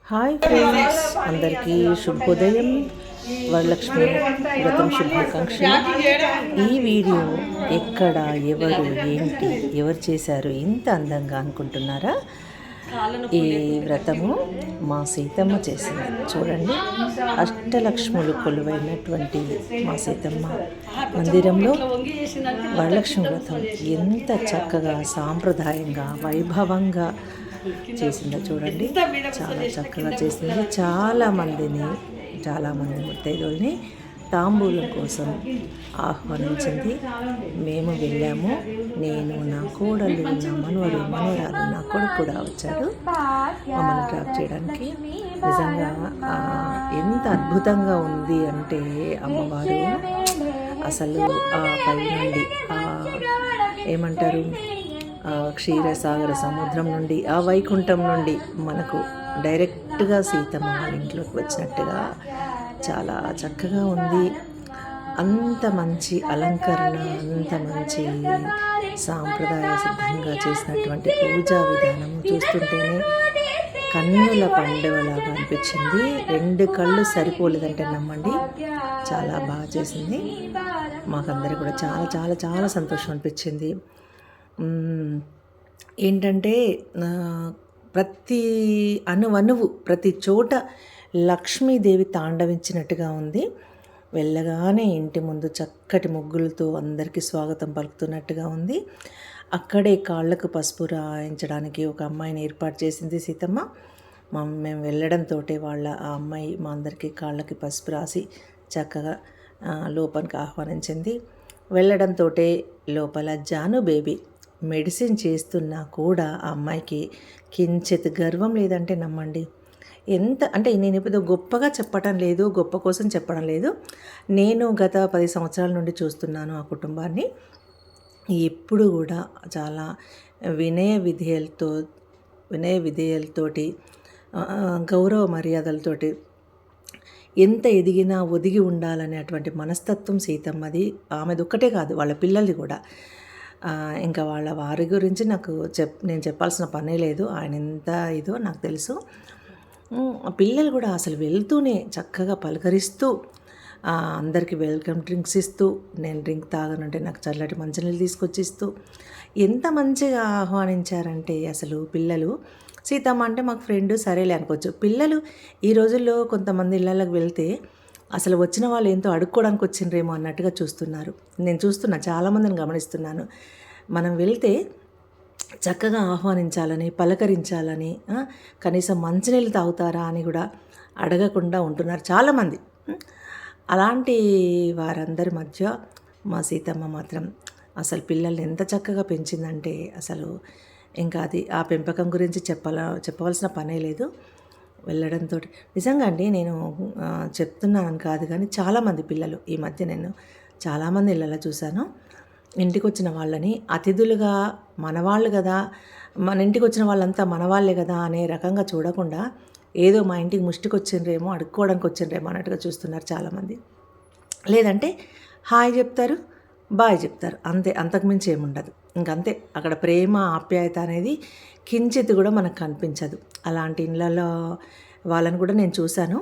Hi friends, అందరికీ శుభోదయం. వరలక్ష్మి వ్రతం శుభాకాంక్షలు. ఈ వీడియో ఎక్కడ, ఎవరు, ఏంటి, ఎవరు చేశారు ఇంత అందంగా అనుకుంటున్నారా? ఈ వ్రతము మా సీతమ్మ చేసింది. చూడండి, అష్టలక్ష్ములు కొలువైనటువంటి మా సీతమ్మ మందిరంలో వరలక్ష్మి వ్రతం ఎంత చక్కగా, సాంప్రదాయంగా, వైభవంగా చేసిందో చూడండి. చాలా చక్కగా చేసింది. చాలామంది ముత్తైదుల్ని తాంబూలం కోసం ఆహ్వానించింది. మేము వెళ్ళాము. నేను, నా కోడలు, నా మనవరాలు, నా కొడుకు కూడా వచ్చాడు మమ్మల్ని డ్రాప్ చేయడానికి. నిజంగా ఎంత అద్భుతంగా ఉంది అంటే అమ్మవారు అసలు ఆ పై నుండి ఏమంటారు, క్షీరసాగర సముద్రం నుండి, ఆ వైకుంఠం నుండి మనకు డైరెక్ట్గా సీతమ్మ వాళ్ళ ఇంట్లోకి వచ్చినట్టుగా చాలా చక్కగా ఉంది. అంత మంచి అలంకరణ, అంత మంచి సాంప్రదాయ సిద్ధంగా చేసినటువంటి పూజా విధానము చూస్తుంటేనే కన్నుల పండుగలాగా అనిపించింది. 2 కళ్ళు సరిపోలేదంటే నమ్మండి, చాలా బాగా చేసింది. మాకందరికి కూడా చాలా చాలా చాలా సంతోషం అనిపించింది. ఏంటంటే ప్రతి అణువణువు, ప్రతి చోట లక్ష్మీదేవి తాండవించినట్టుగా ఉంది. వెళ్ళగానే ఇంటి ముందు చక్కటి ముగ్గులతో అందరికీ స్వాగతం పలుకుతున్నట్టుగా ఉంది. అక్కడే కాళ్ళకు పసుపు రాయించడానికి ఒక అమ్మాయిని ఏర్పాటు చేసింది సీతమ్మ. మేము వెళ్ళడంతో ఆ అమ్మాయి మా అందరికీ కాళ్ళకి పసుపు రాసి చక్కగా లోపలికి ఆహ్వానించింది. వెళ్ళడంతో లోపల జాను బేబీ మెడిసిన్ చేస్తున్నా కూడా ఆ అమ్మాయికి కించిత్ గర్వం లేదంటే నమ్మండి. ఎంత అంటే, నేను ఇప్పుడు గొప్పగా చెప్పడం లేదు, గొప్ప కోసం చెప్పడం లేదు. నేను గత 10 సంవత్సరాల నుండి చూస్తున్నాను ఆ కుటుంబాన్ని. ఎప్పుడు కూడా చాలా వినయ విధేయాలతోటి, గౌరవ మర్యాదలతోటి, ఎంత ఎదిగినా ఒదిగి ఉండాలనేటువంటి మనస్తత్వం సీతమ్మది. ఆమెది ఒక్కటే కాదు, వాళ్ళ పిల్లలది కూడా. ఇంకా వాళ్ళ వారి గురించి నేను చెప్పాల్సిన పనే లేదు. ఆయన ఎంత ఇదో నాకు తెలుసు. పిల్లలు కూడా అసలు వెళ్తూనే చక్కగా పలకరిస్తూ, అందరికీ వెల్కమ్ డ్రింక్స్ ఇస్తూ, నేను డ్రింక్ తాగనంటే నాకు చల్లటి మంచినీళ్ళు తీసుకొచ్చి ఇస్తూ ఎంత మంచిగా ఆహ్వానించారంటే అసలు పిల్లలు. సీతమ్మ అంటే మాకు ఫ్రెండ్, సరేలే అనుకోవచ్చు. పిల్లలు ఈ రోజుల్లో కొంతమంది ఇళ్ళకి వెళ్తే అసలు వచ్చిన వాళ్ళు ఏంటో అడుక్కోవడానికి వచ్చిండ్రేమో అన్నట్టుగా చూస్తున్నారు. నేను చాలామందిని గమనిస్తున్నాను. మనం వెళ్తే చక్కగా ఆహ్వానించాలని, పలకరించాలని, కనీసం మంచినీళ్ళు తాగుతారా అని కూడా అడగకుండా ఉంటున్నారు చాలామంది. అలాంటి వారందరి మధ్య మా సీతమ్మ మాత్రం అసలు పిల్లల్ని ఎంత చక్కగా పెంచిందంటే అసలు ఇంకా అది ఆ పెంపకం గురించి చెప్పవలసిన పనే లేదు. వెళ్ళడంతో నిజంగా అండి, నేను చెప్తున్నానని కాదు కానీ చాలామంది పిల్లలు ఈ మధ్య నేను చాలామంది ఇళ్ళలో చూశాను. ఇంటికి వచ్చిన వాళ్ళని అతిథులుగా, మనవాళ్ళు కదా, మన ఇంటికి వచ్చిన వాళ్ళంతా మనవాళ్ళే కదా అనే రకంగా చూడకుండా ఏదో మా ఇంటికి ముష్టికి వచ్చిండ్రేమో, అడుక్కోవడానికి వచ్చిండ్రేమో అన్నట్టుగా చూస్తున్నారు చాలామంది. లేదంటే హాయ్ చెప్తారు, బాయ్ చెప్తారు, అంతే, అంతకుమించి ఏముండదు. ఇంకంతే. అక్కడ ప్రేమ, ఆప్యాయత అనేది కించిత్ కూడా మనకు కనిపించదు. అలాంటి ఇళ్ళల్లో వాళ్ళని కూడా నేను చూశాను.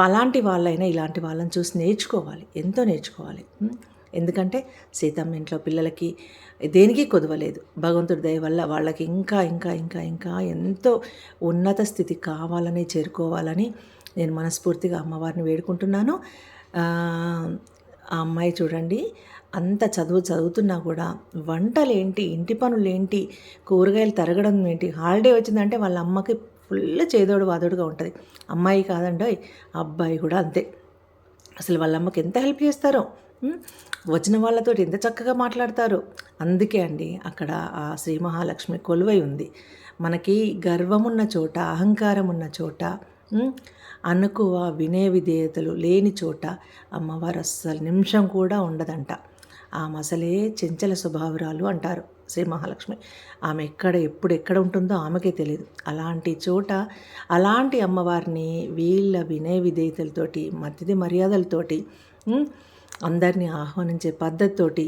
అలాంటి వాళ్ళైనా ఇలాంటి వాళ్ళని చూసి నేర్చుకోవాలి, ఎంతో నేర్చుకోవాలి. ఎందుకంటే సీతమ్మ ఇంట్లో పిల్లలకి దేనికి కొదవలేదు. భగవంతుడి దయ వల్ల వాళ్ళకి ఇంకా ఇంకా ఇంకా ఇంకా ఎంతో ఉన్నత స్థితి కావాలని, చేరుకోవాలని నేను మనస్ఫూర్తిగా అమ్మవారిని వేడుకుంటున్నాను. ఆ అమ్మాయి చూడండి, అంత చదువుతున్నా కూడా వంటలేంటి, ఇంటి పనులేంటి, కూరగాయలు తరగడం ఏంటి, హాలిడే వచ్చిందంటే వాళ్ళ అమ్మకి ఫుల్ చేదోడు వాదోడుగా ఉంటుంది. అమ్మాయి కాదండి, అబ్బాయి కూడా అంతే. అసలు వాళ్ళ అమ్మకి ఎంత హెల్ప్ చేస్తారో, వచ్చిన వాళ్ళతో ఎంత చక్కగా మాట్లాడతారో. అందుకే అండి అక్కడ ఆ శ్రీ మహాలక్ష్మి కొలువై ఉంది. మనకి గర్వమున్న చోట, అహంకారం ఉన్న చోట, అనుకువ వినయ విధేయతలు లేని చోట అమ్మవారు అస్సలు నిమిషం కూడా ఉండదంట. ఆ మసలే చెంచల స్వభావరాలు అంటారు శ్రీ మహాలక్ష్మి. ఆమె ఎక్కడ ఉంటుందో ఆమెకే తెలియదు. అలాంటి చోట అలాంటి అమ్మవారిని వీళ్ళ వినయ విధేయతలతోటి, మర్యాదలతోటి, అందరినీ ఆహ్వానించే పద్ధతితోటి,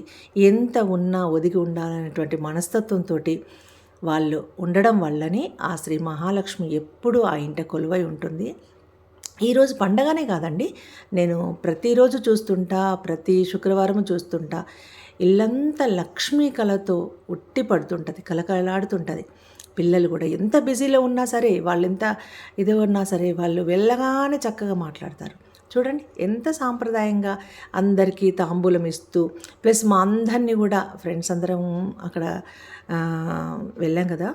ఎంత ఉన్నా ఒదిగి ఉండాలనేటువంటి మనస్తత్వంతో వాళ్ళు ఉండడం వల్లనే ఆ శ్రీ మహాలక్ష్మి ఎప్పుడూ ఆ ఇంట కొలువై ఉంటుంది. ఈరోజు పండగనే కాదండి, నేను ప్రతిరోజు చూస్తుంటా, ప్రతి శుక్రవారం చూస్తుంటా, ఇల్లంతా లక్ష్మీ కళతో ఉట్టి పడుతుంటుంది, కలకలాడుతుంటుంది. పిల్లలు కూడా ఎంత బిజీలో ఉన్నా సరే, వాళ్ళు ఎంత ఇది ఉన్నా సరే, వాళ్ళు వెళ్ళగానే చక్కగా మాట్లాడతారు. చూడండి ఎంత సాంప్రదాయంగా అందరికీ తాంబూలం ఇస్తూ, ప్లస్ మా అందరినీ కూడా ఫ్రెండ్స్ అందరం అక్కడ వెళ్ళాం కదా,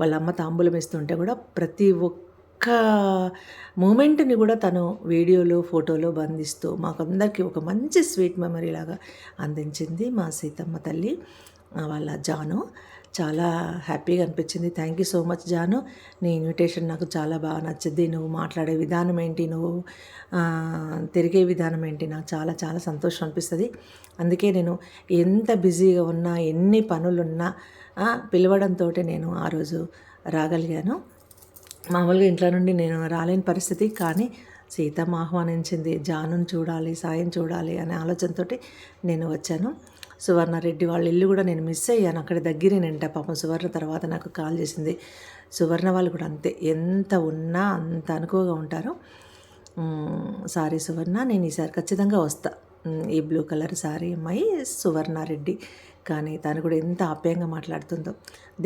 వాళ్ళ అమ్మ తాంబూలం ఇస్తుంటే కూడా ప్రతి ఒక్క మూమెంట్ని కూడా తను వీడియోలో ఫోటోలో బంధిస్తూ మాకందరికీ ఒక మంచి స్వీట్ మెమరీ లాగా అందించింది మా సీతమ్మ తల్లి. వాళ్ళ జాను చాలా హ్యాపీగా అనిపించింది. థ్యాంక్ యూ సో మచ్ జాను, నీ ఇన్విటేషన్ నాకు చాలా బాగా నచ్చింది. నువ్వు మాట్లాడే విధానం ఏంటి, నువ్వు తిరిగే విధానం ఏంటి, నాకు చాలా చాలా సంతోషం అనిపిస్తుంది. అందుకే నేను ఎంత బిజీగా ఉన్నా, ఎన్ని పనులున్నా పిలవడంతో నేను ఆ రోజు రాగలిగాను. మామూలుగా ఇంట్లో నుండి నేను రాలేని పరిస్థితి, కానీ సీతమ్మ ఆహ్వానించింది, జానుని చూడాలి, సాయం చూడాలి అనే ఆలోచనతో నేను వచ్చాను. సువర్ణారెడ్డి వాళ్ళ ఇల్లు కూడా నేను మిస్ అయ్యాను, అక్కడ దగ్గరేనంట. పాపం సువర్ణ తర్వాత నాకు కాల్ చేసింది. సువర్ణ వాళ్ళు కూడా అంతే, ఎంత ఉన్నా అంత అనుకోగా ఉంటారు. సారీ సువర్ణ, నేను ఈసారి ఖచ్చితంగా వస్తా. ఈ బ్లూ కలర్ సారీ అమ్మాయి సువర్ణారెడ్డి, కానీ తను కూడా ఎంత ఆప్యాయంగా మాట్లాడుతుందో.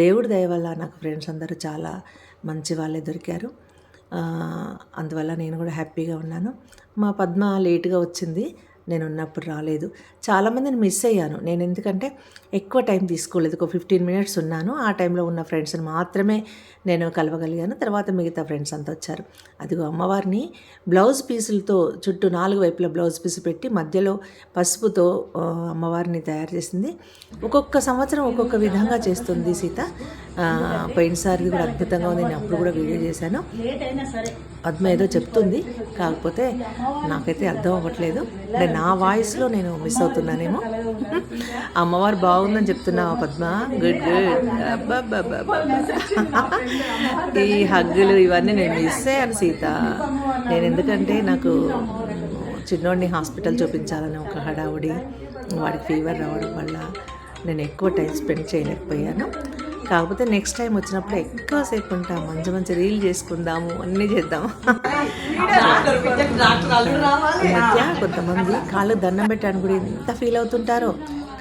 దేవుడి దయ వల్ల నాకు ఫ్రెండ్స్ అందరూ చాలా మంచి వాళ్ళే దొరికారు. అందువల్ల నేను కూడా హ్యాపీగా ఉన్నాను. మా పద్మ లేటుగా వచ్చింది, నేను ఉన్నప్పుడు రాలేదు. చాలామందిని మిస్ అయ్యాను నేను, ఎందుకంటే ఎక్కువ టైం తీసుకోలేదు, ఒక 15 మినిట్స్ ఉన్నాను. ఆ టైంలో ఉన్న ఫ్రెండ్స్ని మాత్రమే నేను కలవగలిగాను. తర్వాత మిగతా ఫ్రెండ్స్ అంతా వచ్చారు. అదిగో అమ్మవారిని బ్లౌజ్ పీసులతో చుట్టూ 4 వైపుల బ్లౌజ్ పీసు పెట్టి మధ్యలో పసుపుతో అమ్మవారిని తయారు చేసింది. ఒక్కొక్క సంవత్సరం ఒక్కొక్క విధంగా చేస్తుంది సీత. పోయినసారి కూడా అద్భుతంగా ఉంది, నేను అప్పుడు కూడా వీడియో చేశాను. పద్మ ఏదో చెప్తుంది, కాకపోతే నాకైతే అర్థం అవ్వట్లేదు. అంటే నా వాయిస్లో నేను మిస్ అవుతున్నానేమో. అమ్మవారు బాగుందని చెప్తున్నావా పద్మ? Good good. అబ్బాబ్బాబ్బా, ఈ హగ్గులు ఇవన్నీ నేను మిస్ అయ్యాను సీత. నేను ఎందుకంటే నాకు చిన్నోడిని హాస్పిటల్ చూపించాలని ఒక హడావుడి, వాడికి ఫీవర్ రావడం వల్ల నేను ఎక్కువ టైం స్పెండ్ చేయలేకపోయాను. కాకపోతే నెక్స్ట్ టైం వచ్చినప్పుడు ఎక్కువసేపు ఉంటాం, మంచి మంచి రీల్ చేసుకుందాము, అన్నీ చేద్దాం. ఈ మధ్య కొంతమంది కాళ్ళకు దండం పెట్టడానికి కూడా ఎంత ఫీల్ అవుతుంటారో,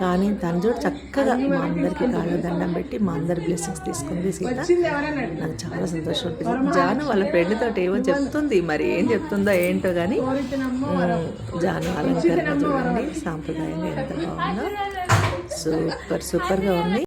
కానీ తను చూడు చక్కగా మా అందరికి కాళ్ళకు దండం పెట్టి మా అందరి బ్లెస్సింగ్స్ తీసుకుంది సీత. నాకు చాలా సంతోషం అనిపించింది. జాను వాళ్ళ ఫ్రెండ్ తోటి ఏమో చెప్తుంది, మరి ఏం చెప్తుందో ఏంటో కానీ జాను అలంకరణ చూడండి సాంప్రదాయంగా ఎంత బాగుందో, సూపర్గా ఉంది.